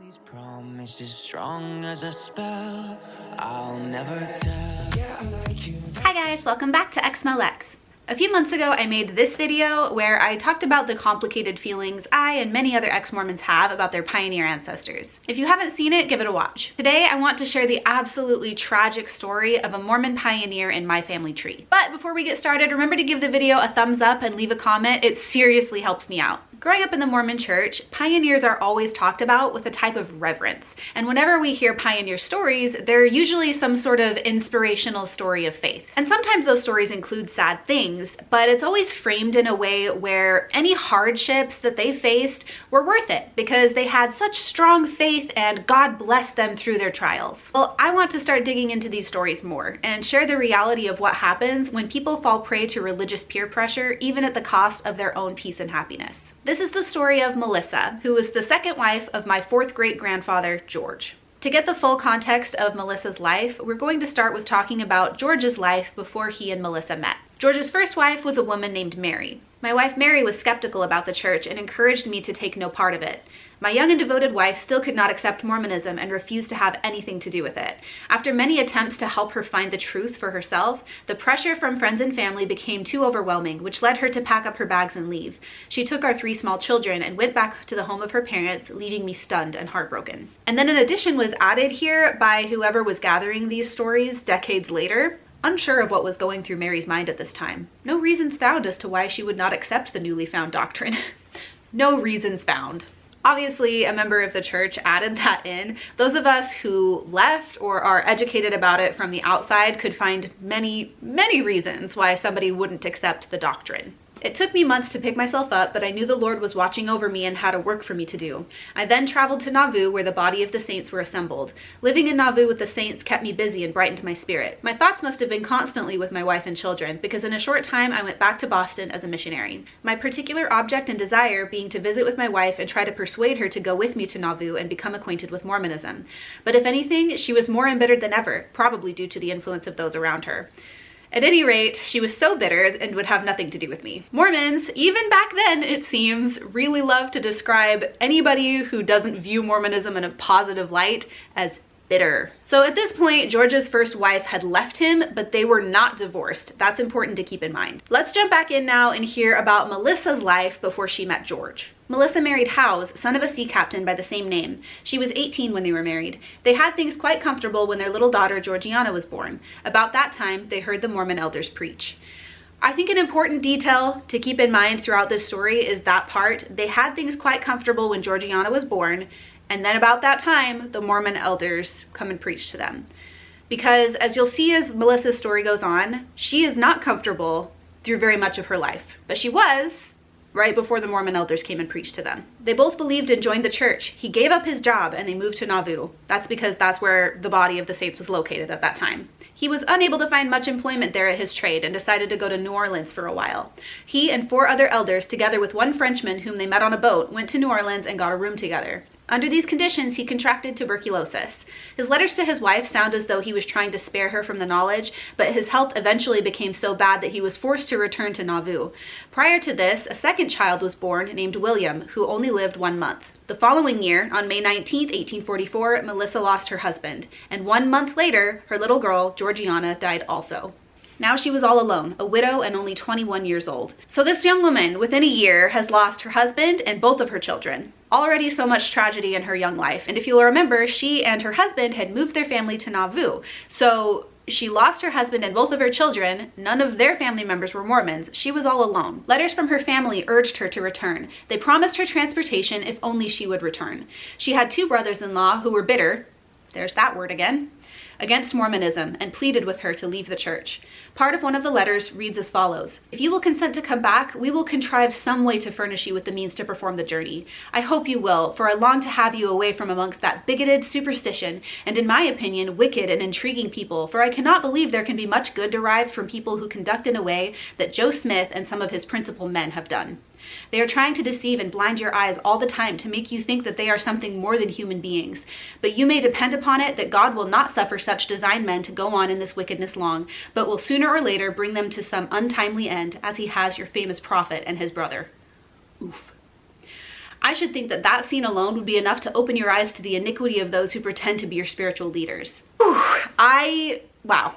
These promises strong as a spell. I'll never tell. Yeah, I like you. Hi guys, welcome back to exmolex. A few months ago, I made this video where I talked about the complicated feelings I and many other ex-Mormons have about their pioneer ancestors. If you haven't seen it, give it a watch. Today, I want to share the absolutely tragic story of a Mormon pioneer in my family tree. But before we get started, remember to give the video a thumbs up and leave a comment. It seriously helps me out. Growing up in the Mormon church, pioneers are always talked about with a type of reverence. And whenever we hear pioneer stories, they're usually some sort of inspirational story of faith. And sometimes those stories include sad things, but it's always framed in a way where any hardships that they faced were worth it because they had such strong faith and God blessed them through their trials. Well, I want to start digging into these stories more and share the reality of what happens when people fall prey to religious peer pressure, even at the cost of their own peace and happiness. This is the story of Melissa, who was the second wife of my fourth great-grandfather, George. To get the full context of Melissa's life, we're going to start with talking about George's life before he and Melissa met. George's first wife was a woman named Mary. My wife Mary was skeptical about the church and encouraged me to take no part of it. My young and devoted wife still could not accept Mormonism and refused to have anything to do with it. After many attempts to help her find the truth for herself, the pressure from friends and family became too overwhelming, which led her to pack up her bags and leave. She took our 3 small children and went back to the home of her parents, leaving me stunned and heartbroken. And then an addition was added here by whoever was gathering these stories decades later. Unsure of what was going through Mary's mind at this time. No reasons found as to why she would not accept the newly found doctrine. No reasons found. Obviously, a member of the church added that in. Those of us who left or are educated about it from the outside could find many, many reasons why somebody wouldn't accept the doctrine. It took me months to pick myself up, but I knew the Lord was watching over me and had a work for me to do. I then traveled to Nauvoo, where the body of the saints were assembled. Living in Nauvoo with the saints kept me busy and brightened my spirit. My thoughts must have been constantly with my wife and children, because in a short time I went back to Boston as a missionary. My particular object and desire being to visit with my wife and try to persuade her to go with me to Nauvoo and become acquainted with Mormonism. But if anything, she was more embittered than ever, probably due to the influence of those around her. At any rate, she was so bitter and would have nothing to do with me. Mormons, even back then it seems, really love to describe anybody who doesn't view Mormonism in a positive light as bitter. So at this point, George's first wife had left him, but they were not divorced. That's important to keep in mind. Let's jump back in now and hear about Melissa's life before she met George. Melissa married Howes, son of a sea captain by the same name. She was 18 when they were married. They had things quite comfortable when their little daughter Georgiana was born. About that time, they heard the Mormon elders preach. I think an important detail to keep in mind throughout this story is that part. They had things quite comfortable when Georgiana was born, and then about that time, the Mormon elders come and preach to them. Because as you'll see as Melissa's story goes on, she is not comfortable through very much of her life, but she was right before the Mormon elders came and preached to them. They both believed and joined the church. He gave up his job and they moved to Nauvoo. That's because that's where the body of the saints was located at that time. He was unable to find much employment there at his trade and decided to go to New Orleans for a while. He and 4 other elders, together with one Frenchman whom they met on a boat, went to New Orleans and got a room together. Under these conditions, he contracted tuberculosis. His letters to his wife sound as though he was trying to spare her from the knowledge, but his health eventually became so bad that he was forced to return to Nauvoo. Prior to this, a second child was born named William, who only lived 1 month. The following year, on May 19, 1844, Melissa lost her husband, and 1 month later, her little girl, Georgiana, died also. Now she was all alone, a widow and only 21 years old. So this young woman, within a year, has lost her husband and both of her children. Already so much tragedy in her young life. And if you'll remember, she and her husband had moved their family to Nauvoo. So she lost her husband and both of her children. None of their family members were Mormons. She was all alone. Letters from her family urged her to return. They promised her transportation if only she would return. She had 2 brothers-in-law who were bitter, there's that word again, against Mormonism and pleaded with her to leave the church. Part of one of the letters reads as follows: "If you will consent to come back, we will contrive some way to furnish you with the means to perform the journey. I hope you will, for I long to have you away from amongst that bigoted superstition, and in my opinion, wicked and intriguing people, for I cannot believe there can be much good derived from people who conduct in a way that Joe Smith and some of his principal men have done. They are trying to deceive and blind your eyes all the time to make you think that they are something more than human beings. But you may depend upon it that God will not suffer such designed men to go on in this wickedness long, but will sooner or later bring them to some untimely end, as he has your famous prophet and his brother." Oof. I should think that that scene alone would be enough to open your eyes to the iniquity of those who pretend to be your spiritual leaders. Whew, wow.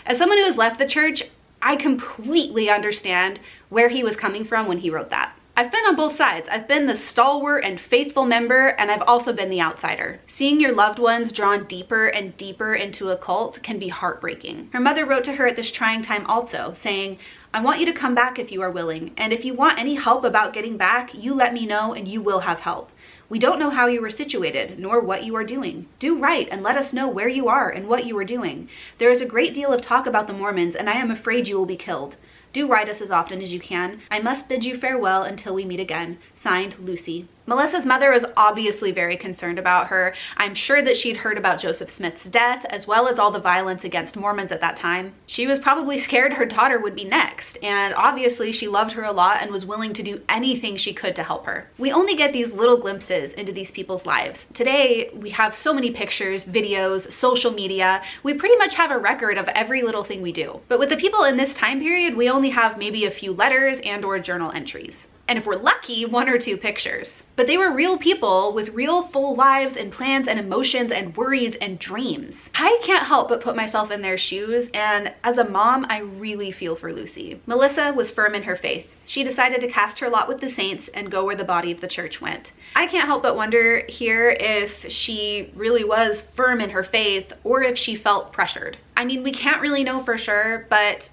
As someone who has left the church, I completely understand where he was coming from when he wrote that. I've been on both sides. I've been the stalwart and faithful member, and I've also been the outsider. Seeing your loved ones drawn deeper and deeper into a cult can be heartbreaking. Her mother wrote to her at this trying time also, saying, "I want you to come back if you are willing, and if you want any help about getting back, you let me know and you will have help. We don't know how you were situated, nor what you are doing. Do write and let us know where you are and what you are doing. There is a great deal of talk about the Mormons, and I am afraid you will be killed. Do write us as often as you can. I must bid you farewell until we meet again. Signed, Lucy." Melissa's mother was obviously very concerned about her. I'm sure that she'd heard about Joseph Smith's death, as well as all the violence against Mormons at that time. She was probably scared her daughter would be next, and obviously she loved her a lot and was willing to do anything she could to help her. We only get these little glimpses into these people's lives. Today, we have so many pictures, videos, social media. We pretty much have a record of every little thing we do. But with the people in this time period, we only have maybe a few letters and/or journal entries. And if we're lucky, 1 or 2 pictures. But they were real people with real full lives and plans and emotions and worries and dreams. I can't help but put myself in their shoes, and as a mom, I really feel for Lucy. Melissa was firm in her faith. She decided to cast her lot with the saints and go where the body of the church went. I can't help but wonder here if she really was firm in her faith or if she felt pressured. I mean, we can't really know for sure, but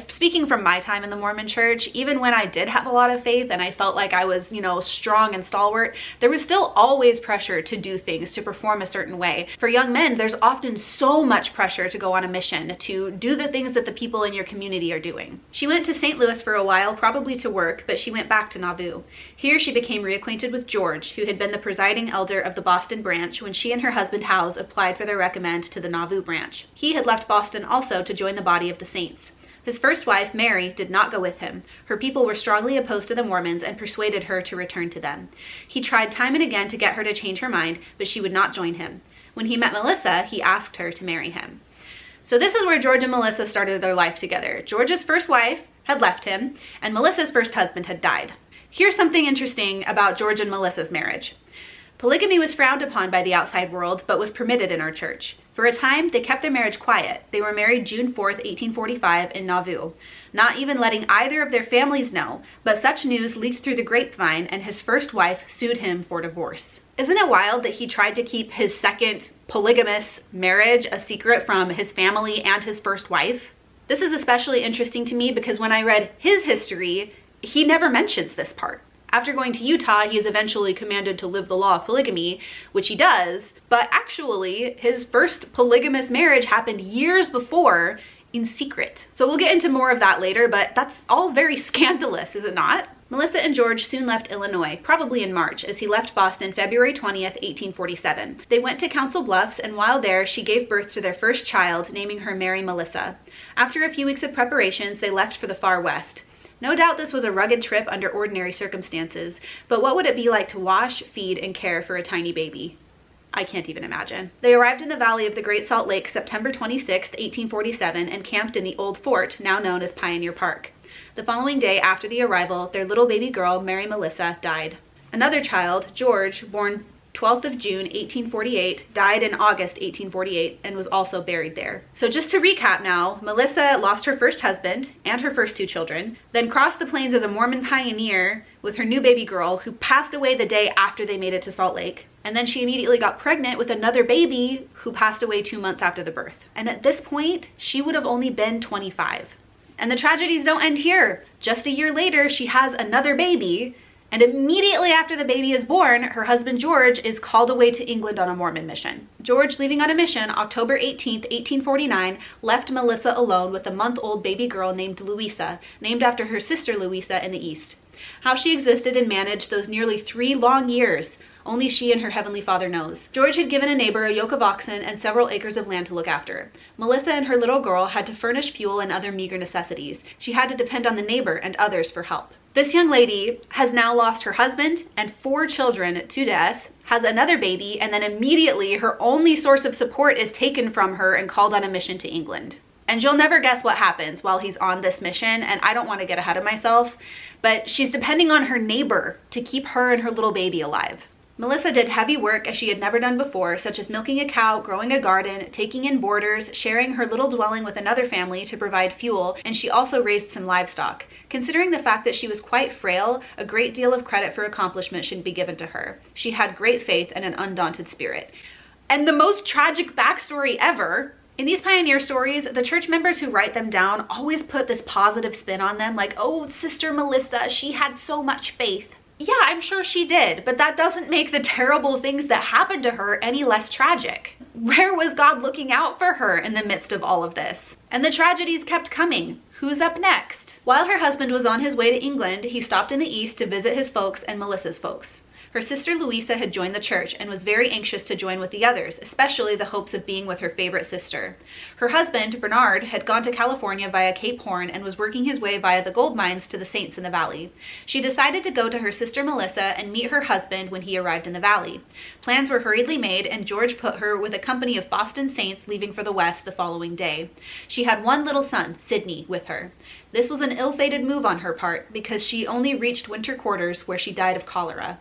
speaking from my time in the Mormon church, even when I did have a lot of faith and I felt like I was, strong and stalwart, there was still always pressure to do things, to perform a certain way. For young men, there's often so much pressure to go on a mission, to do the things that the people in your community are doing. She went to St. Louis for a while, probably to work, but she went back to Nauvoo. Here she became reacquainted with George, who had been the presiding elder of the Boston branch when she and her husband Howes applied for their recommend to the Nauvoo branch. He had left Boston also to join the body of the saints. His first wife, Mary, did not go with him. Her people were strongly opposed to the Mormons and persuaded her to return to them. He tried time and again to get her to change her mind, but she would not join him. When he met Melissa, he asked her to marry him. So this is where George and Melissa started their life together. George's first wife had left him, and Melissa's first husband had died. Here's something interesting about George and Melissa's marriage. Polygamy was frowned upon by the outside world, but was permitted in our church. For a time, they kept their marriage quiet. They were married June 4th, 1845 in Nauvoo, not even letting either of their families know, but such news leaked through the grapevine and his first wife sued him for divorce. Isn't it wild that he tried to keep his second polygamous marriage a secret from his family and his first wife? This is especially interesting to me because when I read his history, he never mentions this part. After going to Utah, he is eventually commanded to live the law of polygamy, which he does, but actually his first polygamous marriage happened years before in secret. So we'll get into more of that later, but that's all very scandalous, is it not? Melissa and George soon left Illinois, probably in March, as he left Boston February 20th, 1847. They went to Council Bluffs, and while there, she gave birth to their first child, naming her Mary Melissa. After a few weeks of preparations, they left for the far west. No doubt this was a rugged trip under ordinary circumstances, but what would it be like to wash, feed, and care for a tiny baby? I can't even imagine. They arrived in the valley of the Great Salt Lake September 26, 1847, and camped in the old fort, now known as Pioneer Park. The following day after the arrival, their little baby girl, Mary Melissa, died. Another child, George, born 12th of June, 1848, died in August 1848 and was also buried there. So just to recap now, Melissa lost her first husband and her first 2 children, then crossed the plains as a Mormon pioneer with her new baby girl who passed away the day after they made it to Salt Lake. And then she immediately got pregnant with another baby who passed away 2 months after the birth. And at this point, she would have only been 25. And the tragedies don't end here. Just a year later, she has another baby, and immediately after the baby is born, her husband George is called away to England on a Mormon mission. George, leaving on a mission October 18th, 1849, left Melissa alone with a month-old baby girl named Louisa, named after her sister Louisa in the East. How she existed and managed those nearly 3 long years, only she and her Heavenly Father knows. George had given a neighbor a yoke of oxen and several acres of land to look after. Melissa and her little girl had to furnish fuel and other meager necessities. She had to depend on the neighbor and others for help. This young lady has now lost her husband and 4 children to death, has another baby, and then immediately her only source of support is taken from her and called on a mission to England. And you'll never guess what happens while he's on this mission, and I don't want to get ahead of myself, but she's depending on her neighbor to keep her and her little baby alive. Melissa did heavy work as she had never done before, such as milking a cow, growing a garden, taking in boarders, sharing her little dwelling with another family to provide fuel, and she also raised some livestock. Considering the fact that she was quite frail, a great deal of credit for accomplishment should be given to her. She had great faith and an undaunted spirit. And the most tragic backstory ever, in these pioneer stories, the church members who write them down always put this positive spin on them, like, oh, Sister Melissa, she had so much faith. Yeah, I'm sure she did, but that doesn't make the terrible things that happened to her any less tragic. Where was God looking out for her in the midst of all of this? And the tragedies kept coming. Who's up next? While her husband was on his way to England, he stopped in the East to visit his folks and Melissa's folks. Her sister Louisa had joined the church and was very anxious to join with the others, especially the hopes of being with her favorite sister. Her husband, Bernard, had gone to California via Cape Horn and was working his way via the gold mines to the Saints in the valley. She decided to go to her sister Melissa and meet her husband when he arrived in the valley. Plans were hurriedly made, and George put her with a company of Boston Saints leaving for the West the following day. She had one little son, Sidney, with her. This was an ill-fated move on her part because she only reached winter quarters where she died of cholera.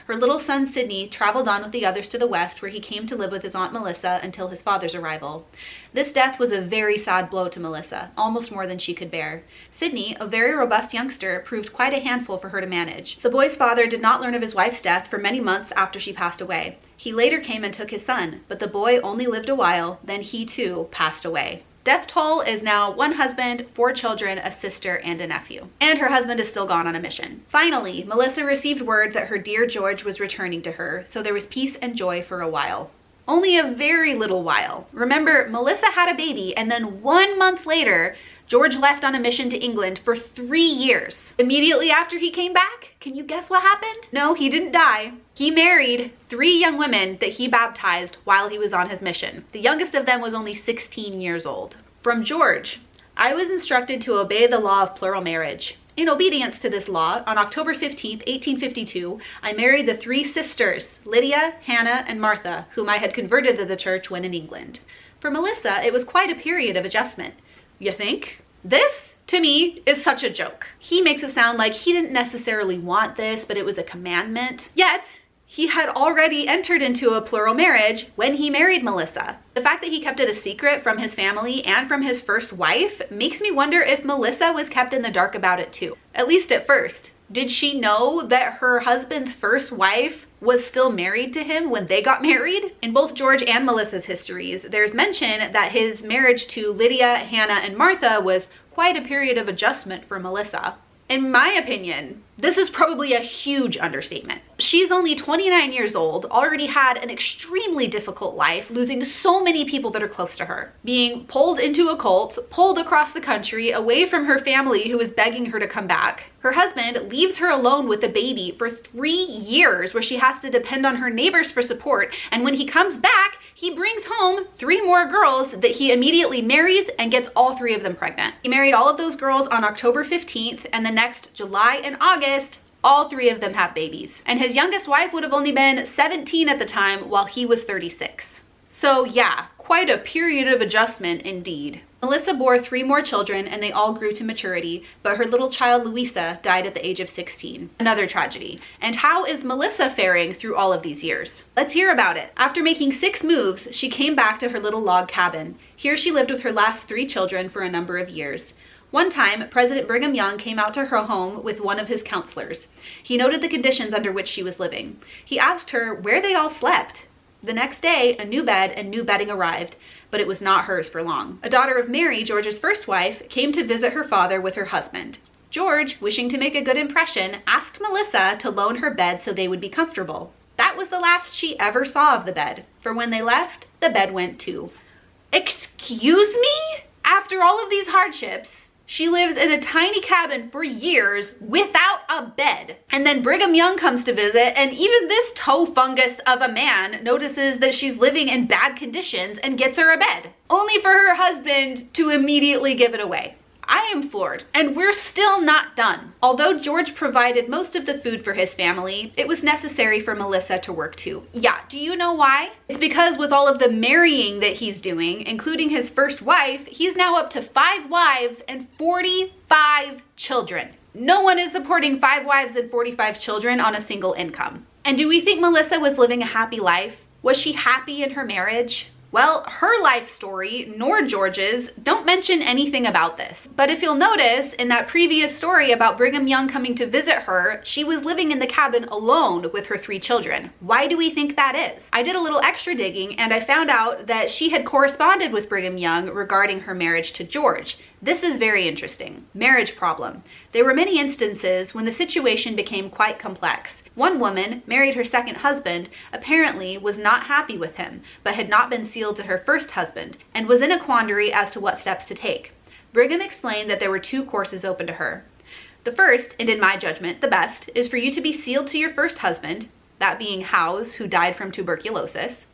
Her little son Sidney traveled on with the others to the West, where he came to live with his Aunt Melissa until his father's arrival. This death was a very sad blow to Melissa, almost more than she could bear. Sidney, a very robust youngster, proved quite a handful for her to manage. The boy's father did not learn of his wife's death for many months after she passed away. He later came and took his son, but the boy only lived a while, then he too passed away. Death toll is now one husband, 4 children, a sister, and a nephew. And her husband is still gone on a mission. Finally, Melissa received word that her dear George was returning to her, so there was peace and joy for a while. Only a very little while. Remember, Melissa had a baby, and then 1 month later, George left on a mission to England for 3 years. Immediately after he came back, can you guess what happened? No, he didn't die. He married 3 young women that he baptized while he was on his mission. The youngest of them was only 16 years old. From George, I was instructed to obey the law of plural marriage. In obedience to this law, on October 15, 1852, I married the 3 sisters, Lydia, Hannah, and Martha, whom I had converted to the church when in England. For Melissa, it was quite a period of adjustment. You think? This, to me, is such a joke. He makes it sound like he didn't necessarily want this, but it was a commandment. Yet, he had already entered into a plural marriage when he married Melissa. The fact that he kept it a secret from his family and from his first wife makes me wonder if Melissa was kept in the dark about it too. At least at first. Did she know that her husband's first wife was still married to him when they got married? In both George and Melissa's histories, there's mention that his marriage to Lydia, Hannah, and Martha was quite a period of adjustment for Melissa. In my opinion, this is probably a huge understatement. She's only 29 years old, already had an extremely difficult life, losing so many people that are close to her, being pulled into a cult, pulled across the country, away from her family who is begging her to come back. Her husband leaves her alone with the baby for 3 years, where she has to depend on her neighbors for support, and when he comes back, he brings home 3 more girls that he immediately marries and gets all 3 of them pregnant. He married all of those girls on October 15th, and the next July and August, all 3 of them have babies. And his youngest wife would have only been 17 at the time, while he was 36. So yeah, quite a period of adjustment indeed. Melissa bore 3 more children, and they all grew to maturity, but her little child Louisa died at the age of 16. Another tragedy. And how is Melissa faring through all of these years? Let's hear about it. After making 6 moves, she came back to her little log cabin. Here she lived with her last 3 children for a number of years. One time, President Brigham Young came out to her home with one of his counselors. He noted the conditions under which she was living. He asked her where they all slept. The next day, a new bed and new bedding arrived, but it was not hers for long. A daughter of Mary, George's first wife, came to visit her father with her husband. George, wishing to make a good impression, asked Melissa to loan her bed so they would be comfortable. That was the last she ever saw of the bed, for when they left, the bed went too. Excuse me? After all of these hardships, she lives in a tiny cabin for years without a bed. And then Brigham Young comes to visit, and even this toe fungus of a man notices that she's living in bad conditions and gets her a bed, only for her husband to immediately give it away. I am floored, and we're still not done. Although George provided most of the food for his family, it was necessary for Melissa to work too. Yeah, do you know why? It's because with all of the marrying that he's doing, including his first wife, he's now up to 5 wives and 45 children. No one is supporting 5 wives and 45 children on a single income. And do we think Melissa was living a happy life? Was she happy in her marriage? Well, her life story, nor George's, don't mention anything about this. But if you'll notice, in that previous story about Brigham Young coming to visit her, she was living in the cabin alone with her 3 children. Why do we think that is? I did a little extra digging and I found out that she had corresponded with Brigham Young regarding her marriage to George. This is very interesting. Marriage problem. There were many instances when the situation became quite complex. One woman, married her second husband, apparently was not happy with him, but had not been sealed to her first husband, and was in a quandary as to what steps to take. Brigham explained that there were 2 courses open to her. The first, and in my judgment the best, is for you to be sealed to your first husband, that being Howes, who died from tuberculosis,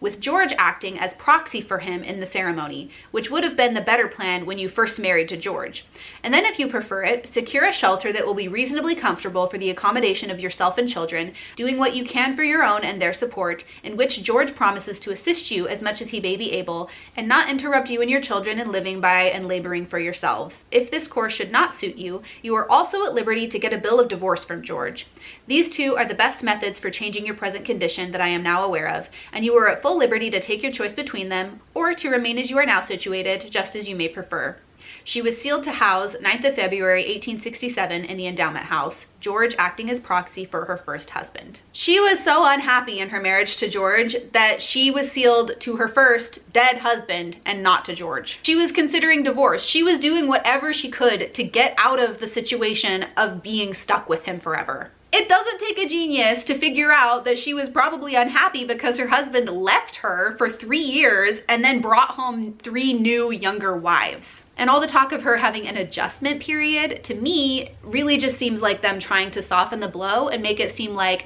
with George acting as proxy for him in the ceremony, which would have been the better plan when you first married to George. And then if you prefer it, secure a shelter that will be reasonably comfortable for the accommodation of yourself and children, doing what you can for your own and their support, in which George promises to assist you as much as he may be able, and not interrupt you and your children in living by and laboring for yourselves. If this course should not suit you, you are also at liberty to get a bill of divorce from George. These 2 are the best methods for changing your present condition that I am now aware of, and you are at full liberty to take your choice between them, or to remain as you are now situated, just as you may prefer. She was sealed to Howes 9th of February 1867 in the endowment house, George acting as proxy for her first husband. She was so unhappy in her marriage to George that she was sealed to her first dead husband and not to George. She was considering divorce. She was doing whatever she could to get out of the situation of being stuck with him forever. It doesn't take a genius to figure out that she was probably unhappy because her husband left her for 3 years and then brought home 3 new younger wives. And all the talk of her having an adjustment period, to me, really just seems like them trying to soften the blow and make it seem like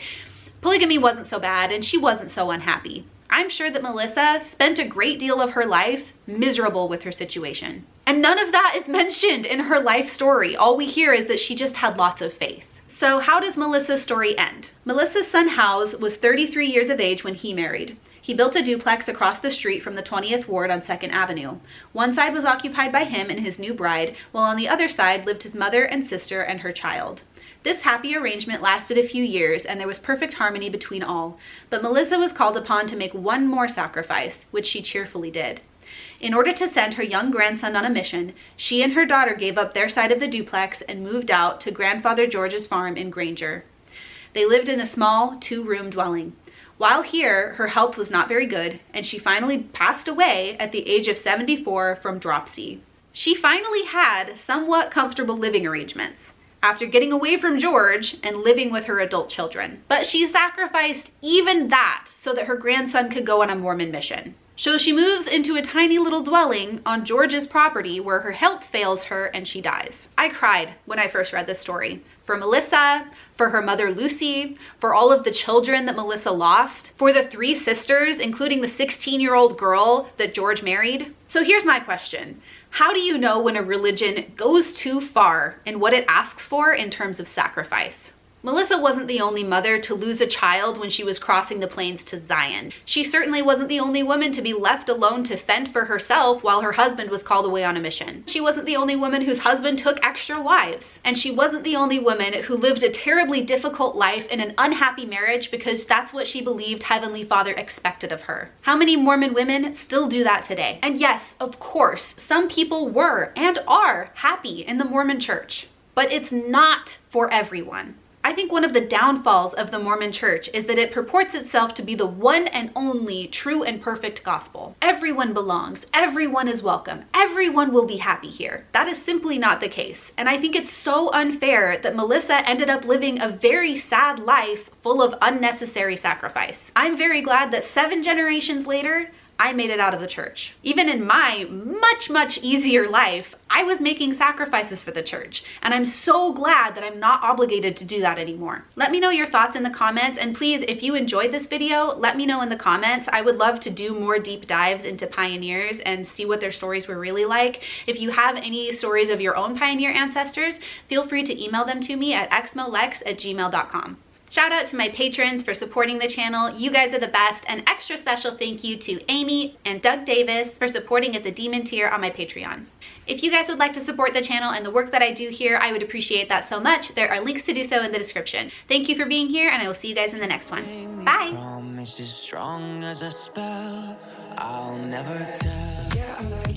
polygamy wasn't so bad and she wasn't so unhappy. I'm sure that Melissa spent a great deal of her life miserable with her situation. And none of that is mentioned in her life story. All we hear is that she just had lots of faith. So how does Melissa's story end? Melissa's son Howes was 33 years of age when he married. He built a duplex across the street from the 20th Ward on 2nd Avenue. One side was occupied by him and his new bride, while on the other side lived his mother and sister and her child. This happy arrangement lasted a few years and there was perfect harmony between all, but Melissa was called upon to make one more sacrifice, which she cheerfully did. In order to send her young grandson on a mission, she and her daughter gave up their side of the duplex and moved out to Grandfather George's farm in Granger. They lived in a small 2-room dwelling. While here, her health was not very good, and she finally passed away at the age of 74 from dropsy. She finally had somewhat comfortable living arrangements after getting away from George and living with her adult children. But she sacrificed even that so that her grandson could go on a Mormon mission. So she moves into a tiny little dwelling on George's property where her health fails her and she dies. I cried when I first read this story. For Melissa, for her mother Lucy, for all of the children that Melissa lost, for the 3 sisters, including the 16-year-old girl that George married. So here's my question. How do you know when a religion goes too far in what it asks for in terms of sacrifice? Melissa wasn't the only mother to lose a child when she was crossing the plains to Zion. She certainly wasn't the only woman to be left alone to fend for herself while her husband was called away on a mission. She wasn't the only woman whose husband took extra wives. And she wasn't the only woman who lived a terribly difficult life in an unhappy marriage because that's what she believed Heavenly Father expected of her. How many Mormon women still do that today? And yes, of course, some people were and are happy in the Mormon church, but it's not for everyone. I think one of the downfalls of the Mormon church is that it purports itself to be the one and only true and perfect gospel. Everyone belongs, everyone is welcome, everyone will be happy here. That is simply not the case. And I think it's so unfair that Melissa ended up living a very sad life full of unnecessary sacrifice. I'm very glad that 7 generations later, I made it out of the church. Even in my much easier life, I was making sacrifices for the church, and I'm so glad that I'm not obligated to do that anymore. Let me know your thoughts in the comments, and please, if you enjoyed this video, let me know in the comments. I would love to do more deep dives into pioneers and see what their stories were really like. If you have any stories of your own pioneer ancestors, feel free to email them to me at exmolex@gmail.com. Shout out to my patrons for supporting the channel. You guys are the best. An extra special thank you to Amy and Doug Davis for supporting at the Demon tier on my Patreon. If you guys would like to support the channel and the work that I do here, I would appreciate that so much. There are links to do so in the description. Thank you for being here, and I will see you guys in the next one. Bye. Promise as strong as a spell. I'll never tell.